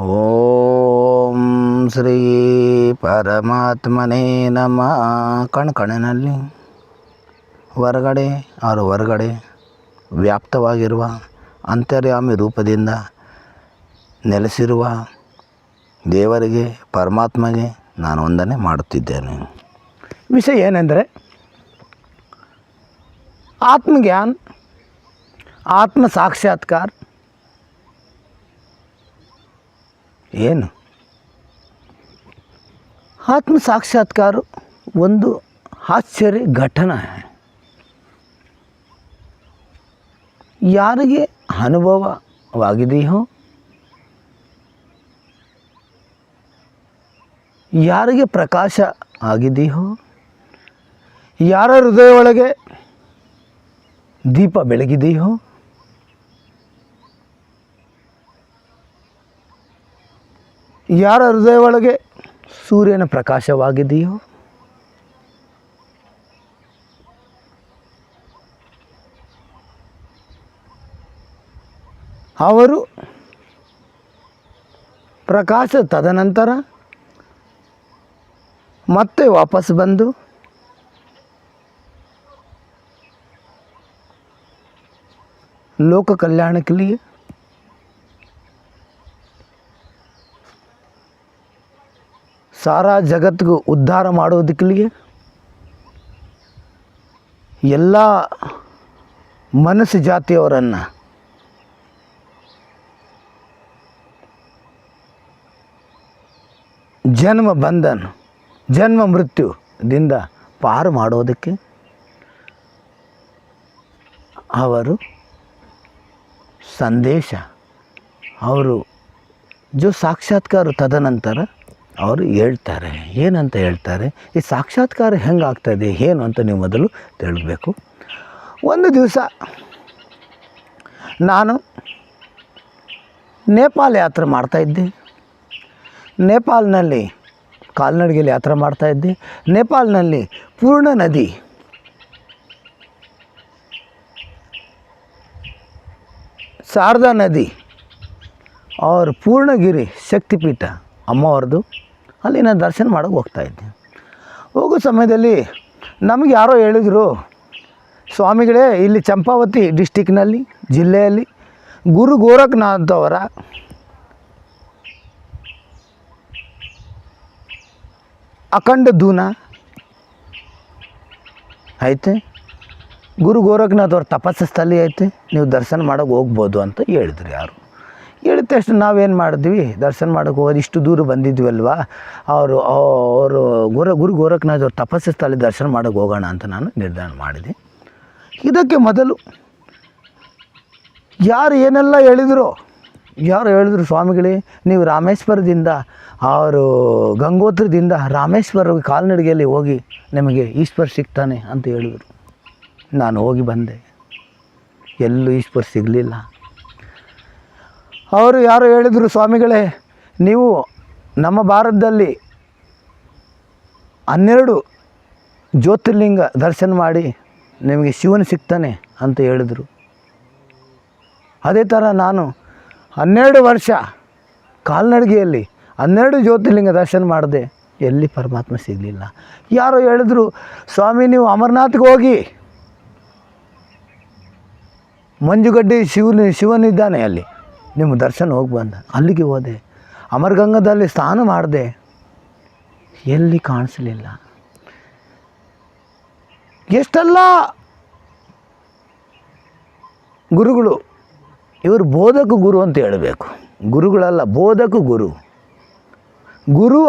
ಓಂ ಶ್ರೀ ಪರಮಾತ್ಮನೇ ನಮಃ. ಕಣ್ಣಿನಲ್ಲಿ ಹೊರಗಡೆ ವ್ಯಾಪ್ತವಾಗಿರುವ ಅಂತರ್ಯಾಮಿ ರೂಪದಿಂದ ನೆಲೆಸಿರುವ ದೇವರಿಗೆ, ಪರಮಾತ್ಮಗೆ ನಾನು ವಂದನೆ ಮಾಡುತ್ತಿದ್ದೇನೆ. ವಿಷಯ ಏನೆಂದರೆ ಆತ್ಮಜ್ಞಾನ, ಆತ್ಮ ಸಾಕ್ಷಾತ್ಕಾರ. ಏನು ಆತ್ಮ ಸಾಕ್ಷಾತ್ಕಾರ? ಒಂದು ಆಶ್ಚರ್ಯ ಘಟನೆ. ಯಾರಿಗೆ ಅನುಭವವಾಗಿದೆಯೋ, ಯಾರಿಗೆ ಪ್ರಕಾಶ ಆಗಿದೆಯೋ, ಯಾರ ಹೃದಯ ಒಳಗೆ ದೀಪ ಬೆಳಗಿದೆಯೋ, ಯಾರ ಹೃದಯ ಒಳಗೆ ಸೂರ್ಯನ ಪ್ರಕಾಶವಾಗಿದೆಯೋ, ಅವರು ಪ್ರಕಾಶ ತದನಂತರ ಮತ್ತೆ ವಾಪಸ್ ಬಂದು ಲೋಕ ಕಲ್ಯಾಣಕ್ಕೆ लिए सारा जगत्ಗೂ ಉದ್ಧಾರ ಮಾಡೋದಕ್ಕೆ लिए ಎಲ್ಲ ಮನುಷ್ಯ ಜಾತಿಯವರನ್ನು ಜನ್ಮ ಬಂಧನ, ಜನ್ಮ ಮೃತ್ಯುದಿಂದ ಪಾರು ಮಾಡೋದಕ್ಕೆ ಅವರು ಸಂದೇಶ, ಅವರು ಜೋ ಸಾಕ್ಷಾತ್ಕಾರ ತದನಂತರ ಅವರು ಹೇಳ್ತಾರೆ. ಏನಂತ ಹೇಳ್ತಾರೆ? ಈ ಸಾಕ್ಷಾತ್ಕಾರ ಹೆಂಗಾಗ್ತದೆ ಏನು ಅಂತ ನೀವು ಮೊದಲು ತಿಳಬೇಕು. ಒಂದು ದಿವಸ ನಾನು ನೇಪಾಳ ಯಾತ್ರೆ ಮಾಡ್ತಾಯಿದ್ದೆ. ನೇಪಾಳನಲ್ಲಿ ಕಾಲ್ನಡಿಗೆಯಲ್ಲಿ ಯಾತ್ರೆ ಮಾಡ್ತಾಯಿದ್ದೆ. ನೇಪಾಳನಲ್ಲಿ ಪೂರ್ಣ ನದಿ, ಶಾರದಾ ನದಿ और ಪೂರ್ಣಗಿರಿ ಶಕ್ತಿಪೀಠ ಅಮ್ಮವ್ರದ್ದು, ಅಲ್ಲಿ ನಾನು ದರ್ಶನ ಮಾಡೋಕ್ಕೆ ಹೋಗ್ತಾಯಿದ್ದೆ. ಹೋಗೋ ಸಮಯದಲ್ಲಿ ನಮಗೆ ಯಾರೋ ಹೇಳಿದರು, ಸ್ವಾಮಿಗಳೇ ಇಲ್ಲಿ ಚಂಪಾವತಿ ಡಿಸ್ಟಿಕ್ನಲ್ಲಿ, ಜಿಲ್ಲೆಯಲ್ಲಿ ಗುರು ಗೋರಖನಾಥ್ ಅವರ ಅಖಂಡ ಧೂನ ಐತೆ, ಗುರು ಗೋರಖನಾಥ್ ಅವ್ರ ತಪಸ್ಸು ಸ್ಥಳ ಐತೆ, ನೀವು ದರ್ಶನ ಮಾಡೋಕ್ಕೆ ಹೋಗ್ಬೋದು ಅಂತ ಹೇಳಿದ್ರು. ಯಾರು ಹೇಳಿದ ತಕ್ಷಣ ನಾವೇನು ಮಾಡಿದ್ವಿ, ದರ್ಶನ ಮಾಡೋಕ್ಕೆ ಹೋಗೋದು, ಇಷ್ಟು ದೂರ ಬಂದಿದ್ವಿ ಅಲ್ವಾ, ಅವರು ಗುರು ಗೋರಖನಾಥ್ ಅವ್ರ ತಪಸ್ಸು ಸ್ಥಳ ದರ್ಶನ ಮಾಡೋಕ್ಕೆ ಹೋಗೋಣ ಅಂತ ನಾನು ನಿರ್ಧಾರ ಮಾಡಿದೆ. ಇದಕ್ಕೆ ಮೊದಲು ಯಾರು ಏನೆಲ್ಲ ಹೇಳಿದರು ಸ್ವಾಮಿಗಳೇ ನೀವು ರಾಮೇಶ್ವರದಿಂದ, ಅವರು ಗಂಗೋತ್ರದಿಂದ ರಾಮೇಶ್ವರ ಕಾಲ್ನಡಿಗೆಯಲ್ಲಿ ಹೋಗಿ ನಿಮಗೆ ಈಶ್ವರ ಸಿಗ್ತಾನೆ ಅಂತ ಹೇಳಿದರು. ನಾನು ಹೋಗಿ ಬಂದೆ, ಎಲ್ಲೂ ಈಶ್ವರ ಸಿಗಲಿಲ್ಲ. ಅವರು ಯಾರು ಹೇಳಿದರು, ಸ್ವಾಮಿಗಳೇ ನೀವು ನಮ್ಮ ಭಾರತದಲ್ಲಿ 12 ಜ್ಯೋತಿರ್ಲಿಂಗ ದರ್ಶನ ಮಾಡಿ ನಿಮಗೆ ಶಿವನ ಸಿಗ್ತಾನೆ ಅಂತ ಹೇಳಿದರು. ಅದೇ ಥರ ನಾನು 12 ವರ್ಷ ಕಾಲ್ನಡಿಗೆಯಲ್ಲಿ 12 ಜ್ಯೋತಿರ್ಲಿಂಗ ದರ್ಶನ ಮಾಡಿದೆ, ಎಲ್ಲಿ ಪರಮಾತ್ಮ ಸಿಗಲಿಲ್ಲ. ಯಾರೋ ಹೇಳಿದ್ರು, ಸ್ವಾಮಿ ನೀವು ಅಮರನಾಥ್ಗೆ ಹೋಗಿ, ಮಂಜುಗಡ್ಡೆ ಶಿವನಿದ್ದಾನೆ ಅಲ್ಲಿ, ನಿಮ್ಮ ದರ್ಶನ ಹೋಗಿ ಬಂದ. ಅಲ್ಲಿಗೆ ಹೋದೆ, ಅಮರಗಂಗದಲ್ಲಿ ಸ್ನಾನ ಮಾಡಿದೆ, ಎಲ್ಲಿ ಕಾಣಿಸಲಿಲ್ಲ. ಎಷ್ಟೆಲ್ಲ ಗುರುಗಳು, ಇವರು ಬೋಧಕ ಗುರು ಅಂತ ಹೇಳಬೇಕು, ಗುರುಗಳಲ್ಲ ಬೋಧಕ ಗುರು.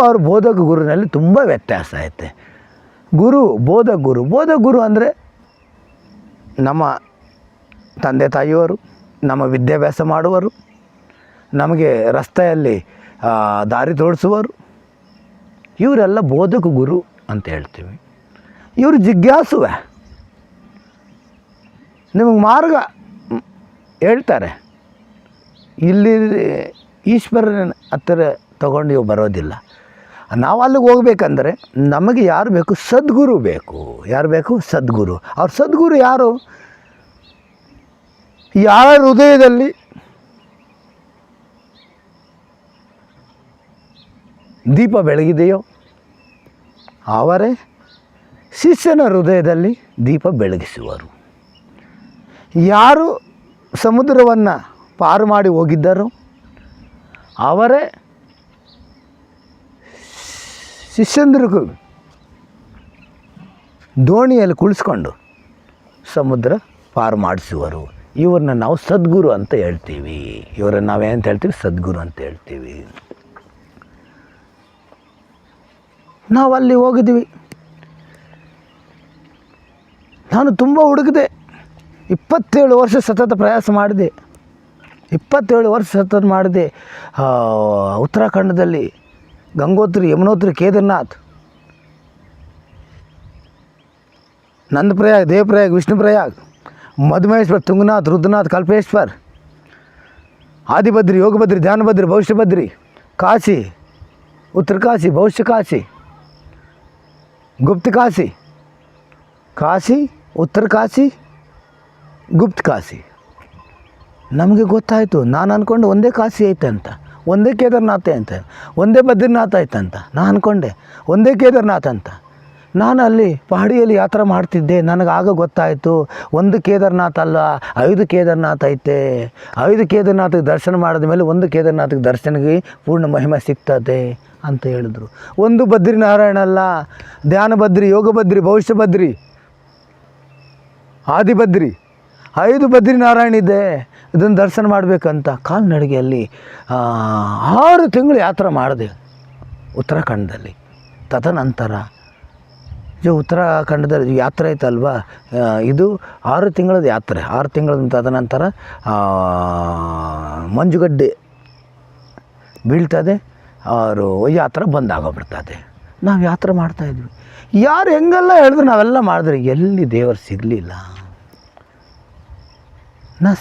ಅವ್ರ ಬೋಧಕ ಗುರುನಲ್ಲಿ ತುಂಬ ವ್ಯತ್ಯಾಸ ಐತೆ. ಬೋಧಕ ಗುರು ಅಂದರೆ ನಮ್ಮ ತಂದೆ ತಾಯಿಯವರು, ನಮ್ಮ ವಿದ್ಯಾಭ್ಯಾಸ ಮಾಡುವರು, ನಮಗೆ ರಸ್ತೆಯಲ್ಲಿ ದಾರಿ ತೋರಿಸುವರು, ಇವರೆಲ್ಲ ಬೋಧಕ ಗುರು ಅಂತ ಹೇಳ್ತೀವಿ. ಇವರು ಜಿಜ್ಞಾಸುವೆ, ನಿಮಗೆ ಮಾರ್ಗ ಹೇಳ್ತಾರೆ. ಇಲ್ಲಿ ಈಶ್ವರನ ಹತ್ತಿರ ತಗೊಂಡು ನೀವು ಬರೋದಿಲ್ಲ. ನಾವು ಅಲ್ಲಿಗೆ ಹೋಗ್ಬೇಕಂದ್ರೆ ನಮಗೆ ಯಾರು ಬೇಕು? ಸದ್ಗುರು ಬೇಕು. ಯಾರು ಬೇಕು? ಸದ್ಗುರು. ಅವ್ರ ಸದ್ಗುರು ಯಾರು? ಯಾರ ಹೃದಯದಲ್ಲಿ ದೀಪ ಬೆಳಗಿದೆಯೋ ಅವರೇ ಶಿಷ್ಯನ ಹೃದಯದಲ್ಲಿ ದೀಪ ಬೆಳಗಿಸುವರು. ಯಾರು ಸಮುದ್ರವನ್ನು ಪಾರು ಮಾಡಿ ಹೋಗಿದ್ದಾರೋ ಅವರೇ ಶಿಷ್ಯಂದ್ರಿಗೂ ದೋಣಿಯಲ್ಲಿ ಕುಳಿಸ್ಕೊಂಡು ಸಮುದ್ರ ಪಾರು ಮಾಡಿಸುವರು. ಇವ್ರನ್ನ ನಾವು ಸದ್ಗುರು ಅಂತ ಹೇಳ್ತೀವಿ. ಇವರನ್ನು ನಾವೇನಂತ ಹೇಳ್ತೀವಿ? ಸದ್ಗುರು ಅಂತ ಹೇಳ್ತೀವಿ. ನಾವು ಅಲ್ಲಿ ಹೋಗಿದ್ವಿ. ನಾನು ತುಂಬ ಹುಡುಕಿದೆ. 27 ವರ್ಷ ಸತತ ಪ್ರಯಾಸ ಮಾಡಿದೆ. 27 ವರ್ಷ ಸತತ ಮಾಡಿದೆ. ಉತ್ತರಾಖಂಡದಲ್ಲಿ ಗಂಗೋತ್ರಿ, ಯಮುನೋತ್ರಿ, ಕೇದಾರ್ನಾಥ್, ನಂದಪ್ರಯಾಗ್, ದೇವಪ್ರಯಾಗ್, ವಿಷ್ಣುಪ್ರಯಾಗ್, ಮಧುಮೇಶ್ವರ್, ತುಂಗನಾಥ್, ರುದ್ರನಾಥ್, ಕಲ್ಪೇಶ್ವರ್, ಆದಿಬದ್ರಿ, ಯೋಗಭದ್ರಿ, ಧ್ಯಾನಭದ್ರಿ, ಭವಿಷ್ಯಭದ್ರಿ, ಕಾಶಿ, ಉತ್ತರ ಕಾಶಿ, ಭವಿಷ್ಯ ಕಾಶಿ, ಗುಪ್ತ ಕಾಶಿ, ಕಾಶಿ, ಉತ್ತರ ಕಾಶಿ, ಗುಪ್ತ ಕಾಶಿ. ನಮಗೆ ಗೊತ್ತಾಯಿತು. ನಾನು ಅಂದ್ಕೊಂಡು ಒಂದೇ ಕಾಶಿ ಐತೆ ಅಂತ, ಒಂದೇ ಕೇದಾರ್ನಾಥ ಅಂತ, ಒಂದೇ ಬದ್ರಿನಾಥ ಆಯ್ತಂತ ನಾನು ಅಂದ್ಕೊಂಡೆ. ಒಂದೇ ಕೇದಾರ್ನಾಥ ಅಂತ. ನಾನು ಅಲ್ಲಿ ಪಹಾಡಿಯಲ್ಲಿ ಯಾತ್ರೆ ಮಾಡ್ತಿದ್ದೆ. ನನಗೆ ಆಗ ಗೊತ್ತಾಯಿತು, ಒಂದು ಕೇದಾರ್ನಾಥ ಅಲ್ಲ, 5 ಕೇದಾರ್ನಾಥ ಐತೆ. 5 ಕೇದಾರ್ನಾಥಕ್ಕೆ ದರ್ಶನ ಮಾಡಿದ ಮೇಲೆ ಒಂದು ಕೇದಾರ್ನಾಥಕ್ಕೆ ದರ್ಶನಕ್ಕೆ ಪೂರ್ಣ ಮಹಿಮೆ ಸಿಗ್ತದೆ ಅಂತ ಹೇಳಿದ್ರು. ಒಂದು ಬದ್ರಿನಾರಾಯಣ ಅಲ್ಲ, ಧ್ಯಾನಭದ್ರಿ, ಯೋಗಭದ್ರಿ, ಭವಿಷ್ಯಭದ್ರಿ, ಆದಿಬದ್ರಿ, 5 ಬದ್ರಿನಾರಾಯಣ ಇದೆ. ಇದನ್ನು ದರ್ಶನ ಮಾಡಬೇಕಂತ ಕಾಲ್ನಡಿಗೆಯಲ್ಲಿ 6 ತಿಂಗಳು ಯಾತ್ರೆ ಮಾಡಿದೆ ಉತ್ತರಾಖಂಡದಲ್ಲಿ. ತದನಂತರ ಉತ್ತರಾಖಂಡದಲ್ಲಿ ಯಾತ್ರೆ ಐತಲ್ವ, ಇದು 6 ತಿಂಗಳದ ಯಾತ್ರೆ. 6 ತಿಂಗಳ ತದನಂತರ ಮಂಜುಗಡ್ಡೆ ಬೀಳ್ತದೆ, ಅವರು ಯಾತ್ರೆ ಬಂದಾಗೋಗ್ಬಿಡ್ತದೆ. ನಾವು ಯಾತ್ರೆ ಮಾಡ್ತಾಯಿದ್ವಿ. ಯಾರು ಹೆಂಗೆಲ್ಲ ಹೇಳಿದ್ರು ನಾವೆಲ್ಲ ಮಾಡಿದ್ರೆ ಎಲ್ಲಿ ದೇವರು ಸಿಗಲಿಲ್ಲ.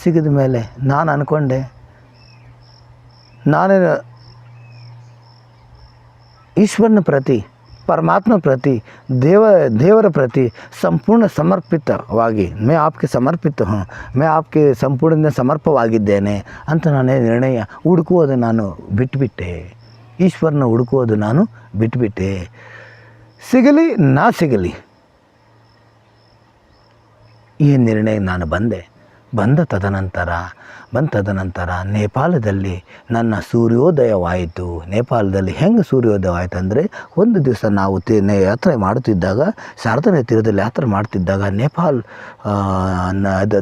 ಸಿಗಿದ ಮೇಲೆ ನಾನು ಅಂದ್ಕೊಂಡೆ, ನಾನೇ ಈಶ್ವರನ ಪ್ರತಿ, ಪರಮಾತ್ಮ ಪ್ರತಿ, ದೇವರ ಪ್ರತಿ ಸಂಪೂರ್ಣ ಸಮರ್ಪಿತವಾಗಿ ಮೇ ಆಪ್ಗೆ ಸಮರ್ಪಿತ ಮೇ ಆಪ್ಗೆ ಸಂಪೂರ್ಣ ಸಮರ್ಪವಾಗಿದ್ದೇನೆ ಅಂತ ನಾನೇ ನಿರ್ಣಯ ಹುಡುಕುವುದು ನಾನು ಬಿಟ್ಟುಬಿಟ್ಟೆ. ಈಶ್ವರನ ಹುಡುಕುವುದು ನಾನು ಬಿಟ್ಟುಬಿಟ್ಟೆ. ಸಿಗಲಿ ಸಿಗಲಿ ಈ ನಿರ್ಣಯ ನಾನು ಬಂದ ತದನಂತರ ನೇಪಾಳದಲ್ಲಿ ನನ್ನ ಸೂರ್ಯೋದಯವಾಯಿತು. ನೇಪಾಳದಲ್ಲಿ ಹೆಂಗೆ ಸೂರ್ಯೋದಯವಾಯಿತು ಅಂದರೆ, ಒಂದು ದಿವಸ ನಾವು ಯಾತ್ರೆ ಮಾಡುತ್ತಿದ್ದಾಗ, ಶಾರದಾ ತೀರದಲ್ಲಿ ಯಾತ್ರೆ ಮಾಡ್ತಿದ್ದಾಗ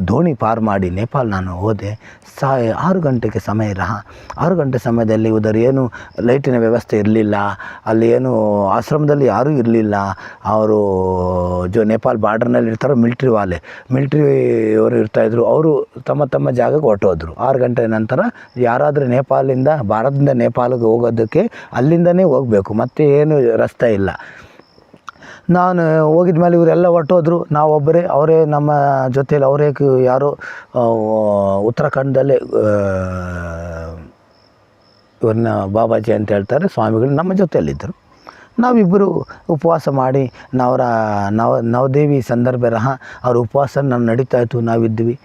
ದೋಣಿ ಪಾರು ಮಾಡಿ ನೇಪಾಳ ನಾನು ಹೋದೆ. 6 ಗಂಟೆಗೆ ಸಮಯ 6 ಗಂಟೆ ಸಮಯದಲ್ಲಿ ಉದರ ಏನು ಲೈಟಿನ ವ್ಯವಸ್ಥೆ ಇರಲಿಲ್ಲ. ಅಲ್ಲಿ ಏನು ಆಶ್ರಮದಲ್ಲಿ ಯಾರೂ ಇರಲಿಲ್ಲ. ಅವರು ನೇಪಾಳ ಬಾರ್ಡರ್ನಲ್ಲಿ ಇರ್ತಾರೋ ಮಿಲ್ಟ್ರಿಯವರು ಇರ್ತಾಯಿದ್ರು. ಅವರು ತಮ್ಮ ಜಾಗಕ್ಕೆ ಹೊರಟೋದ್ರು. 6 ಗಂಟೆ ನಂತರ ಯಾರಾದರೂ ಭಾರತದಿಂದ ನೇಪಾಳಕ್ಕೆ ಹೋಗೋದಕ್ಕೆ ಅಲ್ಲಿಂದನೇ ಹೋಗಬೇಕು, ಮತ್ತೆ ಏನು ರಸ್ತೆ ಇಲ್ಲ. ನಾನು ಹೋಗಿದ ಮೇಲೆ ಇವರೆಲ್ಲ ಹೊರಟೋದ್ರು. ನಾವೊಬ್ಬರೇ, ಅವರೇ ನಮ್ಮ ಜೊತೆಯಲ್ಲಿ, ಅವರೇ ಯಾರೋ ಉತ್ತರಾಖಂಡದಲ್ಲೇ ಇವ್ರನ್ನ ಬಾಬಾಜಿ ಅಂತ ಹೇಳ್ತಾರೆ, ಸ್ವಾಮಿಗಳು ನಮ್ಮ ಜೊತೆಯಲ್ಲಿದ್ದರು. ನಾವಿಬ್ಬರು ಉಪವಾಸ ಮಾಡಿ ನವದೇವಿ ಸಂದರ್ಭ ಅವ್ರ ಉಪವಾಸ ನಾನು ನಡೀತಾಯಿತ್ತು. ನಾವಿದ್ವಿ.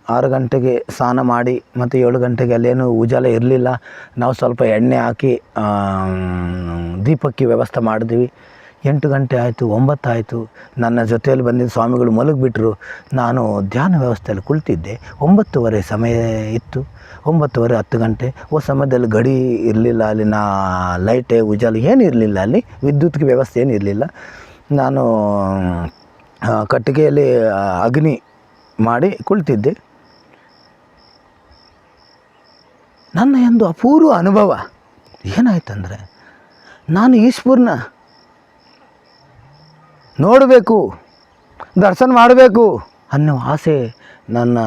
6 ಗಂಟೆಗೆ ಸ್ನಾನ ಮಾಡಿ ಮತ್ತು 7 ಗಂಟೆಗೆ ಅಲ್ಲೇನು ಉಜಾಲ ಇರಲಿಲ್ಲ. ನಾವು ಸ್ವಲ್ಪ ಎಣ್ಣೆ ಹಾಕಿ ದೀಪಕ್ಕೆ ವ್ಯವಸ್ಥೆ ಮಾಡಿದ್ವಿ. 8 ಗಂಟೆ ಆಯಿತು, 9 ಆಯಿತು. ನನ್ನ ಜೊತೆಯಲ್ಲಿ ಬಂದಿದ್ದ ಸ್ವಾಮಿಗಳು ಮಲಗಿಬಿಟ್ರು. ನಾನು ಧ್ಯಾನ ವ್ಯವಸ್ಥೆಯಲ್ಲಿ ಕುಳಿತಿದ್ದೆ. 9:30 ಸಮಯ ಇತ್ತು. 9:30 10 ಗಂಟೆ. ಸಮಯದಲ್ಲಿ ಗಡಿ ಇರಲಿಲ್ಲ, ಅಲ್ಲಿನ ಲೈಟೇ ಉಜಾಲ ಏನು ಇರಲಿಲ್ಲ, ಅಲ್ಲಿ ವಿದ್ಯುತ್ಗೆ ವ್ಯವಸ್ಥೆ ಏನು ಇರಲಿಲ್ಲ. ನಾನು ಕಟ್ಟಿಗೆಯಲ್ಲಿ ಅಗ್ನಿ ಮಾಡಿ ಕುಳಿತಿದ್ದೆ. ನನ್ನ ಒಂದು ಅಪೂರ್ವ ಅನುಭವ ಏನಾಯ್ತಂದರೆ, ನಾನು ಈಶ್ವರನ ನೋಡಬೇಕು, ದರ್ಶನ ಮಾಡಬೇಕು ಅನ್ನೋ ಆಸೆ ನನ್ನ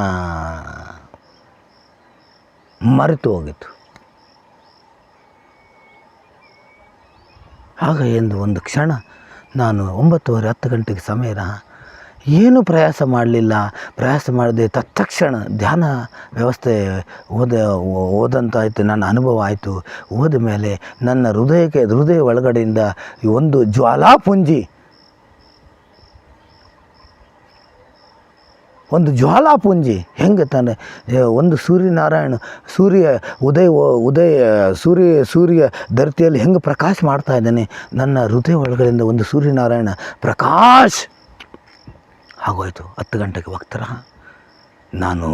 ಮರೆತು ಹೋಗಿತ್ತು. ಆಗ ಒಂದು ಕ್ಷಣ ನಾನು 9:30 10 ಗಂಟೆಗೆ ಸಮಯ ಏನು ಪ್ರಯಾಸ ಮಾಡಲಿಲ್ಲ. ಪ್ರಯಾಸ ಮಾಡದೆ ತತ್ಕ್ಷಣ ಧ್ಯಾನ ವ್ಯವಸ್ಥೆ ಓದಂತಾಯಿತು. ನನ್ನ ಅನುಭವ ಆಯಿತು. ಹೋದ ಮೇಲೆ ನನ್ನ ಹೃದಯ ಒಳಗಡೆಯಿಂದ ಒಂದು ಜ್ವಾಲಾಪುಂಜಿ ಒಂದು ಜ್ವಾಲಾಪುಂಜಿ ಹೆಂಗೆ ತಾನೆ ಒಂದು ಸೂರ್ಯನಾರಾಯಣ ಸೂರ್ಯ ಧರತಿಯಲ್ಲಿ ಹೆಂಗೆ ಪ್ರಕಾಶ ಮಾಡ್ತಾ ಇದ್ದಾನೆ, ನನ್ನ ಹೃದಯ ಒಳಗಡೆಯಿಂದ ಒಂದು ಸೂರ್ಯನಾರಾಯಣ ಪ್ರಕಾಶ್ ಆಗೋಯ್ತು. 10 ಗಂಟೆಗೆ ವಕ್ತರ ನಾನು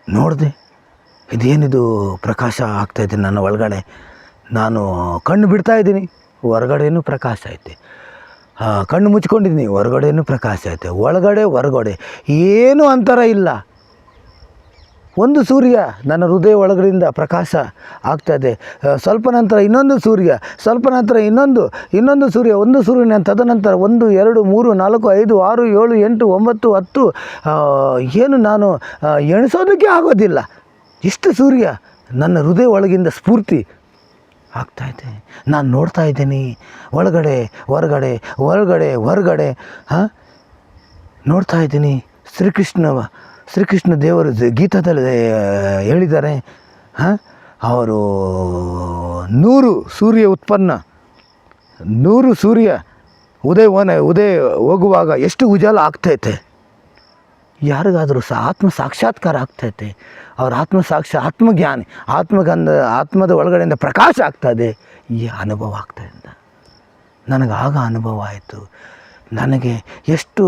ನೋಡಿದೆ, ಇದೇನಿದು ಪ್ರಕಾಶ ಆಗ್ತಾಯಿದೆ ನನ್ನ ಒಳಗಡೆ. ನಾನು ಕಣ್ಣು ಬಿಡ್ತಾ ಇದ್ದೀನಿ, ಹೊರಗಡೆಯೂ ಪ್ರಕಾಶ ಐತೆ. ಕಣ್ಣು ಮುಚ್ಕೊಂಡಿದ್ದೀನಿ, ಹೊರಗಡೆಯೂ ಪ್ರಕಾಶ ಐತೆ. ಒಳಗಡೆ ಹೊರಗಡೆ ಏನೂ ಅಂತರ ಇಲ್ಲ. ಒಂದು ಸೂರ್ಯ ನನ್ನ ಹೃದಯ ಒಳಗಡೆಯಿಂದ ಪ್ರಕಾಶ ಆಗ್ತಾಯಿದೆ. ಸ್ವಲ್ಪ ನಂತರ ಇನ್ನೊಂದು ಸೂರ್ಯ, ಸ್ವಲ್ಪ ನಂತರ ಇನ್ನೊಂದು ಸೂರ್ಯ, ಒಂದು ಸೂರ್ಯನ ತದನಂತರ 1 2 3 4 5 6 7 8 9 10 ಏನು ನಾನು ಎಣಿಸೋದಕ್ಕೆ ಆಗೋದಿಲ್ಲ. ಇಷ್ಟು ಸೂರ್ಯ ನನ್ನ ಹೃದಯ ಒಳಗಿಂದ ಸ್ಫೂರ್ತಿ ಆಗ್ತಾಯಿದೆ. ನಾನು ನೋಡ್ತಾ ಇದ್ದೀನಿ ಒಳಗಡೆ ಹೊರಗಡೆ ನೋಡ್ತಾ ಇದ್ದೀನಿ. ಶ್ರೀಕೃಷ್ಣ ದೇವರು ಗೀತಾದಲ್ಲಿ ಹೇಳಿದ್ದಾರೆ, ಅವರು 100 ಸೂರ್ಯ ಉತ್ಪನ್ನ, 100 ಸೂರ್ಯ ಉದಯ ಹೋಗುವಾಗ ಎಷ್ಟು ಉಜಾಲ ಆಗ್ತೈತೆ. ಯಾರಿಗಾದರೂ ಆತ್ಮ ಸಾಕ್ಷಾತ್ಕಾರ ಆಗ್ತೈತೆ, ಅವ್ರ ಆತ್ಮಜ್ಞಾನಿ, ಆತ್ಮದ ಒಳಗಡೆಯಿಂದ ಪ್ರಕಾಶ ಆಗ್ತದೆ. ಈ ಅನುಭವ ಆಗ್ತಾಯಿದ್ದ ನನಗೆ. ಆಗ ಅನುಭವ ಆಯಿತು ನನಗೆ. ಎಷ್ಟು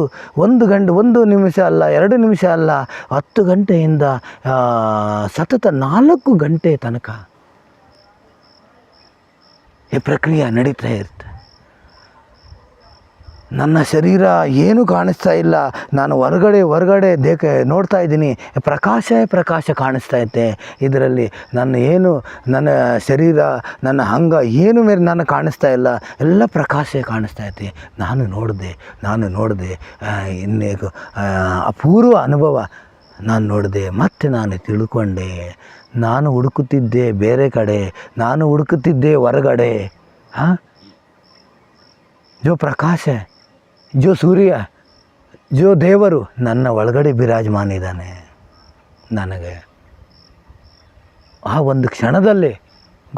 1 ನಿಮಿಷ ಅಲ್ಲ, 2 ನಿಮಿಷ ಅಲ್ಲ, 10 ಗಂಟೆಯಿಂದ ಸತತ 4 ಗಂಟೆ ತನಕ ಈ ಪ್ರಕ್ರಿಯೆ ನಡೀತಾ ಇರುತ್ತೆ. ನನ್ನ ಶರೀರ ಏನೂ ಕಾಣಿಸ್ತಾ ಇಲ್ಲ. ನಾನು ಹೊರಗಡೆ ನೋಡ್ತಾ ಇದ್ದೀನಿ, ಪ್ರಕಾಶ ಕಾಣಿಸ್ತಾ ಐತೆ. ಇದರಲ್ಲಿ ನನ್ನ ಶರೀರ, ನನ್ನ ಅಂಗ ಏನು ಮೇಲೆ ನಾನು ಕಾಣಿಸ್ತಾ ಇಲ್ಲ, ಎಲ್ಲ ಪ್ರಕಾಶ ಕಾಣಿಸ್ತಾ ಐತೆ. ನಾನು ನೋಡಿದೆ ಇನ್ನೇನು ಅಪೂರ್ವ ಅನುಭವ ನಾನು ನೋಡಿದೆ. ಮತ್ತೆ ನಾನು ತಿಳ್ಕೊಂಡೆ, ನಾನು ಹುಡುಕುತ್ತಿದ್ದೆ ಬೇರೆ ಕಡೆ, ನಾನು ಹುಡುಕುತ್ತಿದ್ದೆ ಹೊರಗಡೆ. ಜೋ ಪ್ರಕಾಶ, ಜೋ ಸೂರ್ಯ, ಜೋ ದೇವರು ನನ್ನ ಒಳಗಡೆ ಬಿರಾಜಮಾನಿದ್ದಾನೆ. ನನಗೆ ಆ ಒಂದು ಕ್ಷಣದಲ್ಲಿ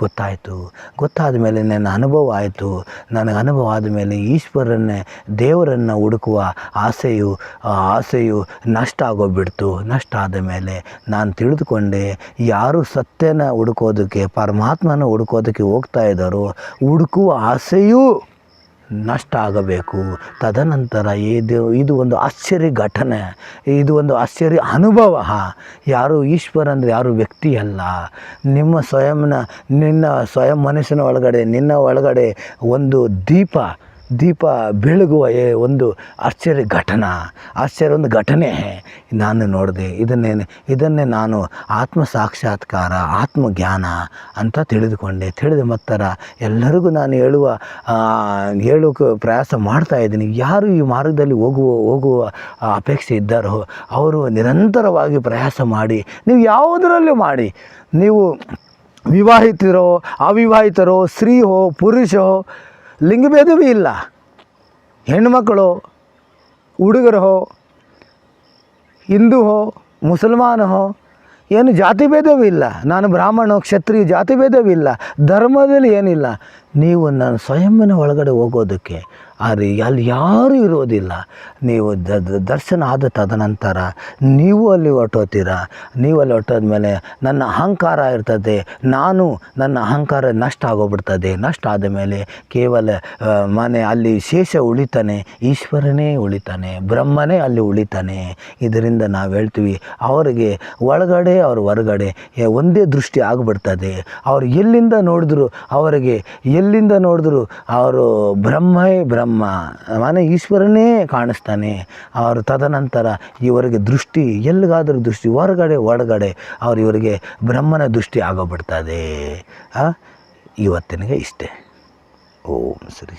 ಗೊತ್ತಾದ ಮೇಲೆ ನನ್ನ ಅನುಭವ ಆಯಿತು. ನನಗೆ ಅನುಭವ ಆದಮೇಲೆ ಈಶ್ವರನ್ನೇ, ದೇವರನ್ನು ಹುಡುಕುವ ಆಸೆಯು ನಷ್ಟ ಆಗೋಗ್ಬಿಡ್ತು. ನಷ್ಟ ಆದ ಮೇಲೆ ನಾನು ತಿಳಿದುಕೊಂಡೆ, ಯಾರು ಸತ್ಯನ ಹುಡುಕೋದಕ್ಕೆ, ಪರಮಾತ್ಮನ ಹುಡುಕೋದಕ್ಕೆ ಹೋಗ್ತಾ ಇದ್ದಾರೋ, ಹುಡುಕುವ ಆಸೆಯೂ ನಷ್ಟ ಆಗಬೇಕು. ತದನಂತರ ಇದು ಒಂದು ಆಶ್ಚರ್ಯ ಘಟನೆ, ಇದು ಒಂದು ಆಶ್ಚರ್ಯ ಅನುಭವ. ಯಾರು ಈಶ್ವರ ಅಂದರೆ ಯಾರು ವ್ಯಕ್ತಿ ಅಲ್ಲ. ನಿನ್ನ ಸ್ವಯಂ ಮನಸ್ಸಿನ ಒಳಗಡೆ, ನಿನ್ನ ಒಳಗಡೆ ಒಂದು ದೀಪ ಬೆಳಗುವ ಒಂದು ಒಂದು ಘಟನೆ ನಾನು ನೋಡಿದೆ. ಇದನ್ನೇ ನಾನು ಆತ್ಮ ಸಾಕ್ಷಾತ್ಕಾರ, ಆತ್ಮಜ್ಞಾನ ಅಂತ ತಿಳಿದ ಮತ್ತರ ಎಲ್ಲರಿಗೂ ನಾನು ಹೇಳೋಕೆ ಪ್ರಯಾಸ ಮಾಡ್ತಾಯಿದ್ದೀನಿ. ಯಾರು ಈ ಮಾರ್ಗದಲ್ಲಿ ಹೋಗುವ ಅಪೇಕ್ಷೆ ಇದ್ದಾರೋ ಅವರು ನಿರಂತರವಾಗಿ ಪ್ರಯಾಸ ಮಾಡಿ. ನೀವು ಯಾವುದರಲ್ಲೂ ಮಾಡಿ, ನೀವು ವಿವಾಹಿತರೋ ಅವಿವಾಹಿತರೋ, ಸ್ತ್ರೀ ಹೋ ಪುರುಷ ಹೋ, ಲಿಂಗಭೇದವೇ ಇಲ್ಲ. ಹೆಣ್ಮಕ್ಕಳು, ಹುಡುಗರು ಹೋ, ಹಿಂದೂ ಹೋ, ಮುಸಲ್ಮಾನ ಹೋ, ಏನು ಜಾತಿ ಭೇದವೂ ಇಲ್ಲ. ನಾನು ಬ್ರಾಹ್ಮಣ ಕ್ಷತ್ರಿಯ ಜಾತಿ ಭೇದವೂ ಇಲ್ಲ. ಧರ್ಮದಲ್ಲಿ ಏನಿಲ್ಲ. ನೀವು ನಾನು ಸ್ವಯಂನ ಒಳಗಡೆ ಹೋಗೋದಕ್ಕೆ ಅಲ್ಲಿ ಯಾರೂ ಇರೋದಿಲ್ಲ. ನೀವು ದರ್ಶನ ಆದ ತದನಂತರ ನೀವು ಅಲ್ಲಿ ಹೊರಟೋದ್ಮೇಲೆ ನನ್ನ ಅಹಂಕಾರ ಇರ್ತದೆ. ನನ್ನ ಅಹಂಕಾರ ನಷ್ಟ ಆಗೋಗ್ಬಿಡ್ತದೆ. ನಷ್ಟ ಆದ ಮೇಲೆ ಕೇವಲ ಅಲ್ಲಿ ಶೇಷ ಉಳಿತಾನೆ, ಈಶ್ವರನೇ ಉಳಿತಾನೆ, ಬ್ರಹ್ಮನೇ ಅಲ್ಲಿ ಉಳಿತಾನೆ. ಇದರಿಂದ ನಾವು ಹೇಳ್ತೀವಿ, ಅವರಿಗೆ ಒಳಗಡೆ ಅವ್ರ ಹೊರಗಡೆ ಒಂದೇ ದೃಷ್ಟಿ ಆಗಿಬಿಡ್ತದೆ. ಅವ್ರು ಎಲ್ಲಿಂದ ನೋಡಿದ್ರು ಅವರು ಬ್ರಹ್ಮ ಮನೆ ಈಶ್ವರನೇ ಕಾಣಿಸ್ತಾನೆ. ಅವರು ತದನಂತರ ಇವರಿಗೆ ದೃಷ್ಟಿ ಎಲ್ಲಿಗಾದರೂ ದೃಷ್ಟಿ ಹೊರಗಡೆ ಇವರಿಗೆ ಬ್ರಹ್ಮನ ದೃಷ್ಟಿ ಆಗೋಗ್ಬಿಡ್ತದೆ. ಇವತ್ತಿನಿಗೆ ಇಷ್ಟೇ. ಓಂ ಶ್ರೀ